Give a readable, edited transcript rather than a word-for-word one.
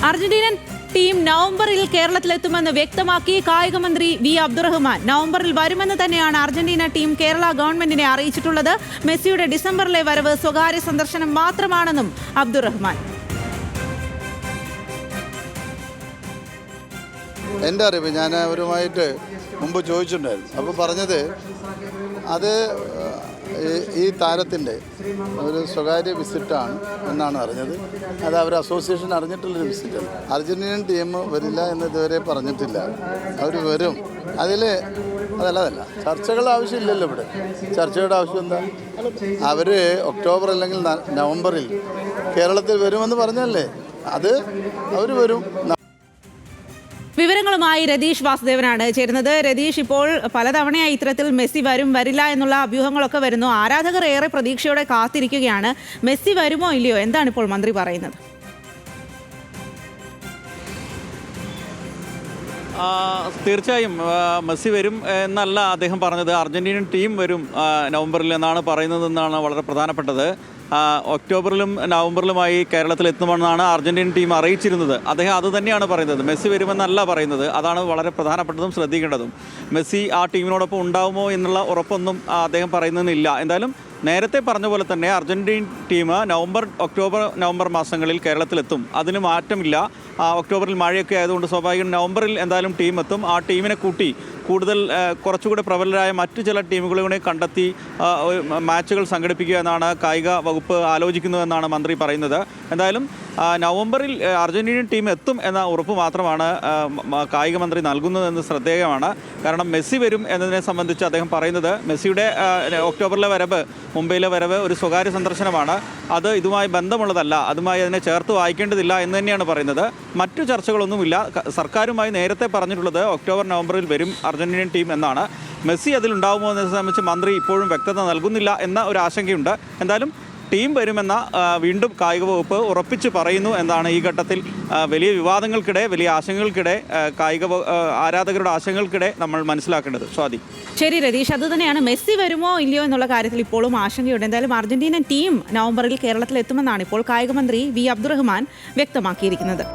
അർജന്റീനൻ team നവംബറിൽ കേരളത്തിലെത്തുമെന്ന് വ്യക്തമാക്കി കായിക മന്ത്രി വി അബ്ദുറഹ്മാൻ. നവംബറിൽ വരുമെന്ന് തന്നെയാണ് അർജന്റീന ടീം കേരള ഗവൺമെന്റിനെ അറിയിച്ചിട്ടുള്ളത്. മെസ്സിയുടെ ഡിസംബറിലെ വരവ് സ്വകാര്യ സന്ദർശനം മാത്രമാണെന്നും അബ്ദുറഹ്മാൻ. എൻ്റെ അറിവ് ഞാൻ അവരുമായിട്ട് മുമ്പ് ചോദിച്ചിട്ടുണ്ടായിരുന്നു. അപ്പോൾ പറഞ്ഞത് അത് ഈ താരത്തിൻ്റെ ഒരു സ്വകാര്യ വിസിറ്റാണ് എന്നാണ് അറിഞ്ഞത്. അത് അവർ അസോസിയേഷൻ അറിഞ്ഞിട്ടുള്ളൊരു വിസിറ്റാണ്. അർജന്റീനൻ ടീം വരില്ല എന്ന് ഇതുവരെ പറഞ്ഞിട്ടില്ല. അവർ വരും. അതല്ല ചർച്ചകൾ ആവശ്യമില്ലല്ലോ. ഇവിടെ ചർച്ചയുടെ ആവശ്യം എന്താ? അവർ ഒക്ടോബർ അല്ലെങ്കിൽ നവംബറിൽ കേരളത്തിൽ വരുമെന്ന് പറഞ്ഞല്ലേ, അത് അവർ വരും. വിവരങ്ങളുമായി രതീഷ് വാസുദേവനാണ് ചേരുന്നത്. രതീഷ്, ഇപ്പോൾ പലതവണയായി ഇത്തരത്തിൽ മെസ്സി വരും വരില്ല എന്നുള്ള അഭ്യൂഹങ്ങളൊക്കെ വരുന്നു. ആരാധകർ ഏറെ പ്രതീക്ഷയോടെ കാത്തിരിക്കുകയാണ്. മെസ്സി വരുമോ ഇല്ലയോ, എന്താണ് ഇപ്പോൾ മന്ത്രി പറയുന്നത്? തീർച്ചയായും മെസ്സി വരും എന്നല്ല അദ്ദേഹം പറഞ്ഞത്. അർജന്റീനൻ ടീം വരും നവംബറിൽ എന്നാണ് പറയുന്നതെന്നാണ് വളരെ പ്രധാനപ്പെട്ടത്. ഒക്ടോബറിലും നവംബറിലുമായി കേരളത്തിലെത്തുമെന്നാണ് അർജന്റീനൻ ടീം അറിയിച്ചിരുന്നത്. അദ്ദേഹം അത് തന്നെയാണ് പറയുന്നത്. മെസ്സി വരുമെന്നല്ല പറയുന്നത്. അതാണ് വളരെ പ്രധാനപ്പെട്ടതും ശ്രദ്ധിക്കേണ്ടതും. മെസ്സി ആ ടീമിനോടൊപ്പം ഉണ്ടാവുമോ എന്നുള്ള ഉറപ്പൊന്നും അദ്ദേഹം പറയുന്നതിനില്ല. എന്തായാലും നേരത്തെ പറഞ്ഞ പോലെ തന്നെ അർജന്റീൻ ടീം ഒക്ടോബർ നവംബർ മാസങ്ങളിൽ കേരളത്തിലെത്തും. അതിന് മാറ്റമില്ല. ഒക്ടോബറിൽ മഴയൊക്കെ ആയതുകൊണ്ട് സ്വാഭാവികം നവംബറിൽ എന്തായാലും ടീം എത്തും. ആ ടീമിനെ കൂട്ടി കൂടുതൽ കുറച്ചുകൂടെ പ്രബലരായ മറ്റു ചില ടീമുകളെ കണ്ടെത്തി മാച്ചുകൾ സംഘടിപ്പിക്കുക എന്നാണ് കായിക വകുപ്പ് ആലോചിക്കുന്നതെന്നാണ് മന്ത്രി പറയുന്നത്. എന്തായാലും നവംബറിൽ അർജന്റീനൻ ടീം എത്തും എന്ന ഉറപ്പ് മാത്രമാണ് കായിക മന്ത്രി നൽകുന്നതെന്ന് ശ്രദ്ധേയമാണ്. കാരണം മെസ്സി വരും എന്നതിനെ സംബന്ധിച്ച് അദ്ദേഹം പറയുന്നത് മെസ്സിയുടെ ഒക്ടോബറിലെ വരവ്, മുംബൈയിലെ വരവ് ഒരു സ്വകാര്യ സന്ദർശനമാണ്. അത് ഇതുമായി ബന്ധമുള്ളതല്ല, അതുമായി അതിനെ ചേർത്ത് വായിക്കേണ്ടതില്ല എന്ന് തന്നെയാണ് പറയുന്നത്. മറ്റു ചർച്ചകളൊന്നുമില്ല. സർക്കാരുമായി നേരത്തെ പറഞ്ഞിട്ടുള്ളത് ഒക്ടോബർ നവംബറിൽ വരും അർജന്റീനൻ ടീം എന്നാണ്. മെസ്സി അതിലുണ്ടാവുമോ എന്നതിനെ സംബന്ധിച്ച് മന്ത്രി ഇപ്പോഴും വ്യക്തത നൽകുന്നില്ല എന്ന ഒരു ആശങ്കയുണ്ട്. എന്തായാലും ടീം വരുമെന്ന വീണ്ടും കായിക വകുപ്പ് ഉറപ്പിച്ച് പറയുന്നു എന്നാണ് ഈ ഘട്ടത്തിൽ വലിയ വിവാദങ്ങൾക്കിടെ, വലിയ ആശങ്കകൾക്കിടെ, ആരാധകരുടെ ആശങ്കകൾക്കിടെ നമ്മൾ മനസ്സിലാക്കേണ്ടത്. സ്വാതി. ശരി രതീഷ്, അതുതന്നെയാണ്. മെസ്സി വരുമോ ഇല്ലയോ എന്നുള്ള കാര്യത്തിൽ ഇപ്പോഴും ആശങ്കയുണ്ട്. എന്തായാലും അർജന്റീനൻ ടീം നവംബറിൽ കേരളത്തിൽ എത്തുമെന്നാണ് ഇപ്പോൾ കായിക മന്ത്രി വി അബ്ദുറഹ്മാൻ വ്യക്തമാക്കിയിരിക്കുന്നത്.